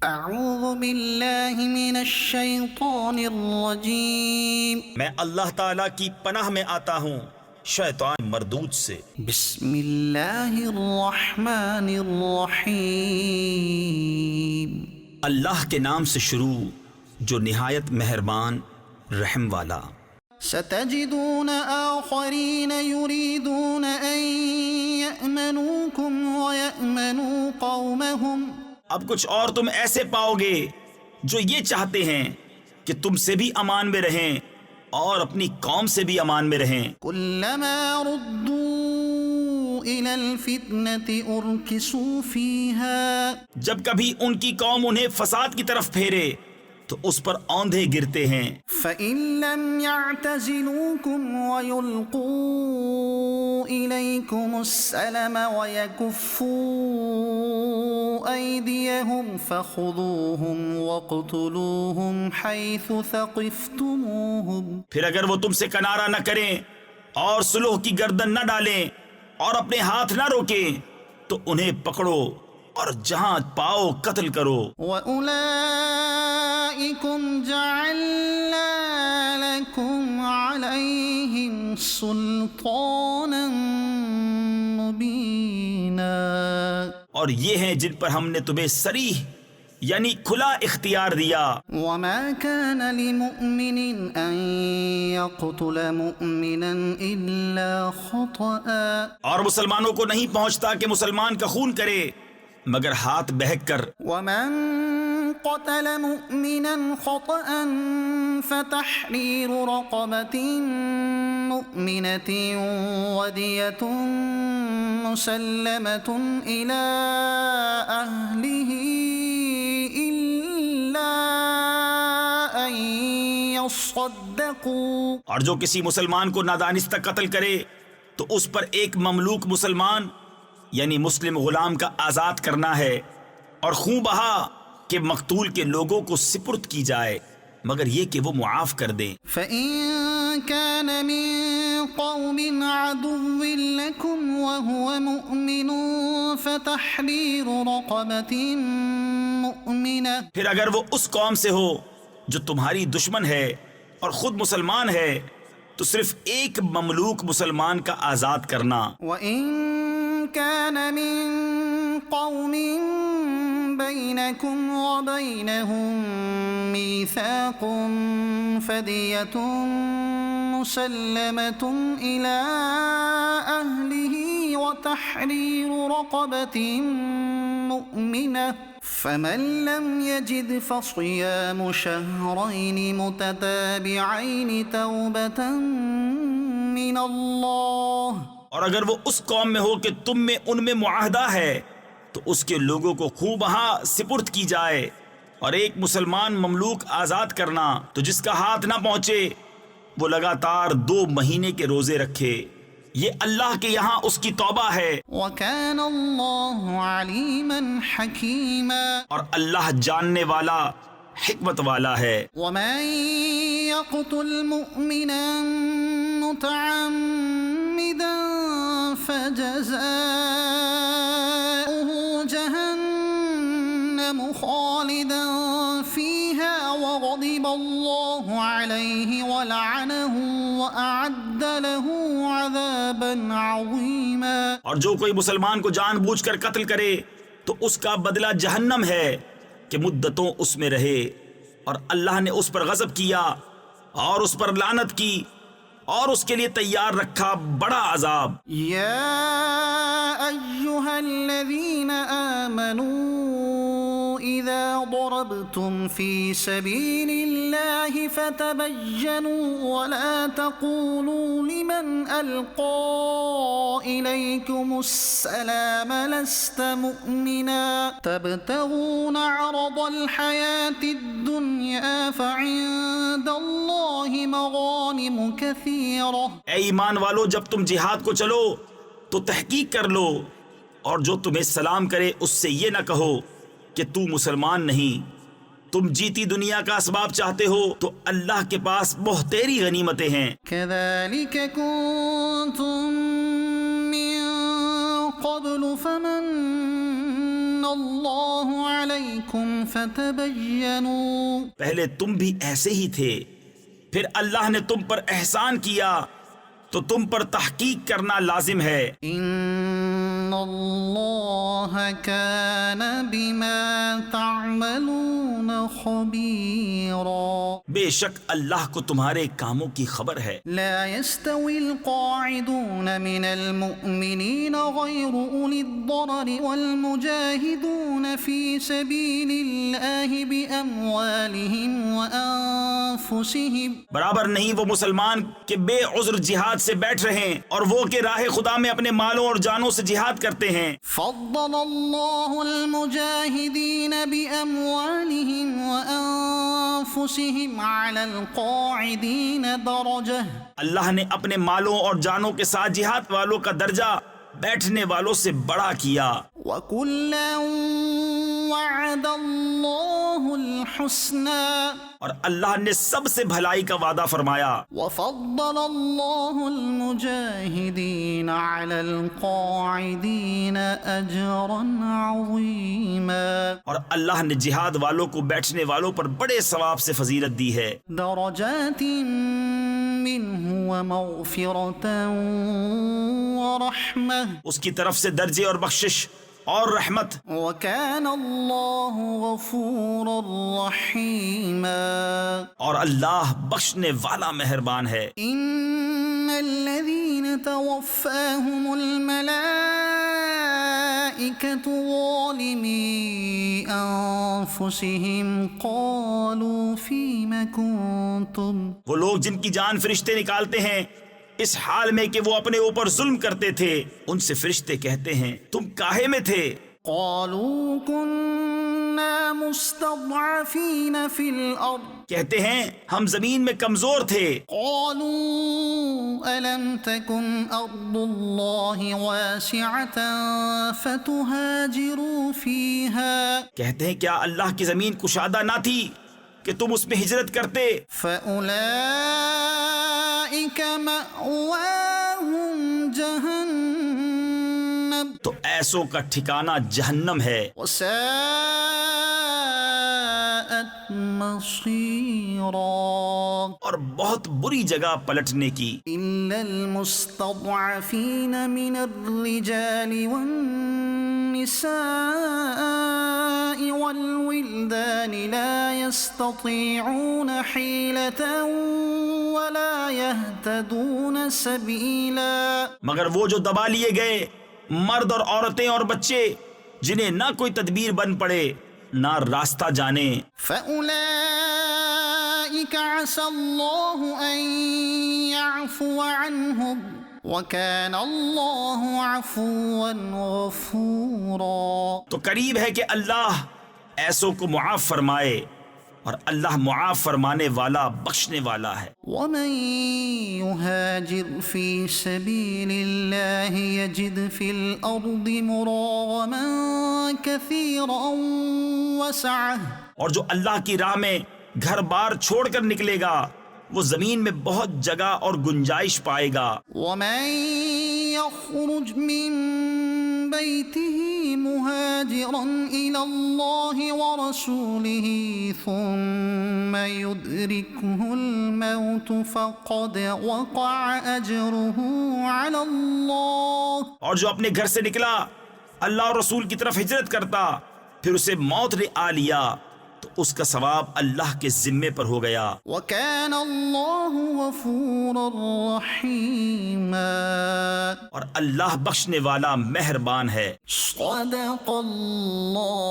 اعوذ باللہ من الشیطان الرجیم، میں اللہ تعالیٰ کی پناہ میں آتا ہوں شیطان مردود سے۔ بسم اللہ الرحمن الرحیم، اللہ کے نام سے شروع جو نہایت مہربان رحم والا۔ ستجدون آخرین یریدون ان یأمنوکم ویأمنوا قومہم، اب کچھ اور تم ایسے پاؤ گے جو یہ چاہتے ہیں کہ تم سے بھی امان میں رہیں اور اپنی قوم سے بھی امان میں رہیں۔ کلما ردوا الی الفتنة ارکسوا فیہا، جب کبھی ان کی قوم انہیں فساد کی طرف پھیرے تو اس پر اوندھے گرتے ہیں۔ فَإِن لَّمْ يَعْتَزِلُوكُمْ وَيُلْقُوا إِلَيْكُمُ السَّلَمَ وَيَكُفُّوا أَيْدِيَهُمْ فَخُذُوهُمْ وَاقْتُلُوهُمْ حَيْثُ ثَقِفْتُمُوهُمْ، پھر اگر وہ تم سے کنارہ نہ کریں اور صلح کی گردن نہ ڈالیں اور اپنے ہاتھ نہ روکیں تو انہیں پکڑو اور جہاں پاؤ قتل کرو۔ وَأُولَئِكُمْ جَعَلْنَا لَكُمْ عَلَيْهِمْ سُلْطَانًا مُبِينًا، اور یہ ہیں جن پر ہم نے تمہیں صریح یعنی کھلا اختیار دیا۔ وَمَا كَانَ لِمُؤْمِنٍ أَن يَقْتُلَ مُؤْمِنًا إِلَّا خَطَأً، اور مسلمانوں کو نہیں پہنچتا کہ مسلمان کا خون کرے مگر ہاتھ بہک کر۔ وَمَن قَتَلَ مُؤْمِنًا خَطَأً فَتَحْرِيرُ رَقَبَةٍ مُؤْمِنَةٍ وَدِيَةٌ مُسَلَّمَةٌ إِلَىٰ أَهْلِهِ إِلَّا أَن يَصَّدَّقُوا، اور جو کسی مسلمان کو نادانستہ قتل کرے تو اس پر ایک مملوک مسلمان یعنی مسلم غلام کا آزاد کرنا ہے، اور خون بہا کہ مقتول کے لوگوں کو سپرد کی جائے مگر یہ کہ وہ معاف کر دیں۔ فَإِن كَانَ مِن قَوْمٍ عَدُوٍّ لَكُمْ وَهُوَ مُؤْمِنٌ فَتَحْرِيرُ رَقَبَةٍ مُؤْمِنَةٍ، پھر اگر وہ اس قوم سے ہو جو تمہاری دشمن ہے اور خود مسلمان ہے تو صرف ایک مملوک مسلمان کا آزاد کرنا۔ وَإِن كَانَ مِن قَوْمٍ بَيْنَكُمْ وَبَيْنَهُم مِّيثَاقٌ فَدِيَةٌ مُّسَلَّمَةٌ إِلَىٰ أَهْلِهِ وَتَحْرِيرُ رَقَبَةٍ مُّؤْمِنَةٍ، فَمَن لَّمْ يَجِدْ فَصِيَامُ شَهْرَيْنِ مُتَتَابِعَيْنِ تَوْبَةً مِّنَ اللَّهِ، اور اگر وہ اس قوم میں ہو کہ تم میں ان میں معاہدہ ہے تو اس کے لوگوں کو خوں بہا سپرد کی جائے، اور ایک مسلمان مملوک آزاد کرنا تو جس کا ہاتھ نہ پہنچے وہ لگاتار 2 مہینے کے روزے رکھے، یہ اللہ کے یہاں اس کی توبہ ہے۔ وَكَانَ اللَّهُ عَلِيمًا حَكِيمًا، اور اللہ جاننے والا حکمت والا ہے۔ وَمَن يَقْتُلْ مُؤْمِنًا مُتَعَمِّدًا فَجَزَاؤُهُ جَهَنَّمُ خَالِدًا فِيهَا وَغَضِبَ اللَّهُ عَلَيْهِ وَلَعَنَهُ وَأَعَدَّ لَهُ عَذَابًا عَظِيمًا، اور جو کوئی مسلمان کو جان بوجھ کر قتل کرے تو اس کا بدلہ جہنم ہے کہ مدتوں اس میں رہے، اور اللہ نے اس پر غضب کیا اور اس پر لعنت کی اور اس کے لیے تیار رکھا بڑا عذاب۔ یا ایہا الذین آمنوا اذا ضربتم فی سبیل اللہ فتبینوا ولا تقولوا لمن القى الیکم السلام لست مؤمنا تبتغون عرض الحیاة الدنیا فعند اللہ مغانم کثیرہ، اے ایمان والو جب تم جہاد کو چلو تو تحقیق کر لو، اور جو تمہیں سلام کرے اس سے یہ نہ کہو کہ تو مسلمان نہیں، تم جیتی دنیا کا اسباب چاہتے ہو تو اللہ کے پاس بہتری غنیمتیں ہیں۔ كذلك كنتم من قبل فمن اللہ علیکم فتبینوا، پہلے تم بھی ایسے ہی تھے، پھر اللہ نے تم پر احسان کیا تو تم پر تحقیق کرنا لازم ہے۔ ان اللہ کان بما تعملون خبیرا، بے شک اللہ کو تمہارے کاموں کی خبر ہے۔ لا يستوي القاعدون من المؤمنين غير أولي الضرر والمجاهدون في سبيل الله بأموالهم وأنفسهم، برابر نہیں وہ مسلمان کہ بے عذر جہاد سے بیٹھ رہے ہیں اور وہ کہ راہ خدا میں اپنے مالوں اور جانوں سے جہاد کرتے ہیں۔ فضل الله المجاهدين بأموالهم وأنفسهم على القاعدين درجة، اللہ نے اپنے مالوں اور جانوں کے ساتھ جہاد والوں کا درجہ بیٹھنے والوں سے بڑا کیا۔ وَكُلًّا وَعَدَ اللَّهُ الْحُسْنَى، اور اللہ نے سب سے بھلائی کا وعدہ فرمایا۔ وَفَضَّلَ اللَّهُ الْمُجَاهِدِينَ عَلَى الْقَاعِدِينَ أَجْرًا عَظِيمًا، اور اللہ نے جہاد والوں کو بیٹھنے والوں پر بڑے ثواب سے فضیلت دی ہے۔ درجات منه ومغفرة ورحمة، اس کی طرف سے درجے اور بخشش اور رحمت۔ وكان الله غفورا رحيما، اور اللہ بخشنے والا مہربان ہے۔ ان الذين توفاهم الملائكة ظالمي انفسهم قالوا فيم كنتم، وہ لوگ جن کی جان فرشتے نکالتے ہیں اس حال میں کہ وہ اپنے اوپر ظلم کرتے تھے، ان سے فرشتے کہتے ہیں تم کاہے میں تھے؟ قالوا كنا مستضعفين في الارض، کہتے ہیں ہم زمین میں کمزور تھے۔ قالوا ألم تكن أرض الله واسعة فتهاجروا فيها، کہتے ہیں کیا اللہ کی زمین کشادہ نہ تھی کہ تم اس میں ہجرت کرتے؟ فأولئك مأواهم جهنم، تو ایسوں کا ٹھکانہ جہنم ہے، وساءت مصيرا، اور بہت بری جگہ پلٹنے کی۔ إلا المستضعفين من الرجال والنساء والولدان لا يستطيعون حيلة ولا يهتدون سبيلا، مگر وہ جو دبا لیے گئے مرد اور عورتیں اور بچے جنہیں نہ کوئی تدبیر بن پڑے نہ راستہ جانے۔ فأولئك عسى الله أن يعفو عنهم وكان الله عفوا غفورا، تو قریب ہے کہ اللہ ایسوں کو معاف فرمائے، اور اللہ معاف فرمانے والا بخشنے والا ہے۔ ومن يهاجر في سبيل الله يجد في الأرض مراغما كثيرا وسعة، اور جو اللہ کی راہ میں گھر بار چھوڑ کر نکلے گا وہ زمین میں بہت جگہ اور گنجائش پائے گا۔ ومن يخرج من بيته مهاجرا إلى الله ورسوله ثم يدركه الموت فقد وقع أجره على الله، اور جو اپنے گھر سے نکلا اللہ اور رسول کی طرف ہجرت کرتا پھر اسے موت نے آ لیا تو اس کا ثواب اللہ کے ذمے پر ہو گیا۔ وكان الله غفورا رحيما، اور اللہ بخشنے والا مہربان ہے۔ صدق اللہ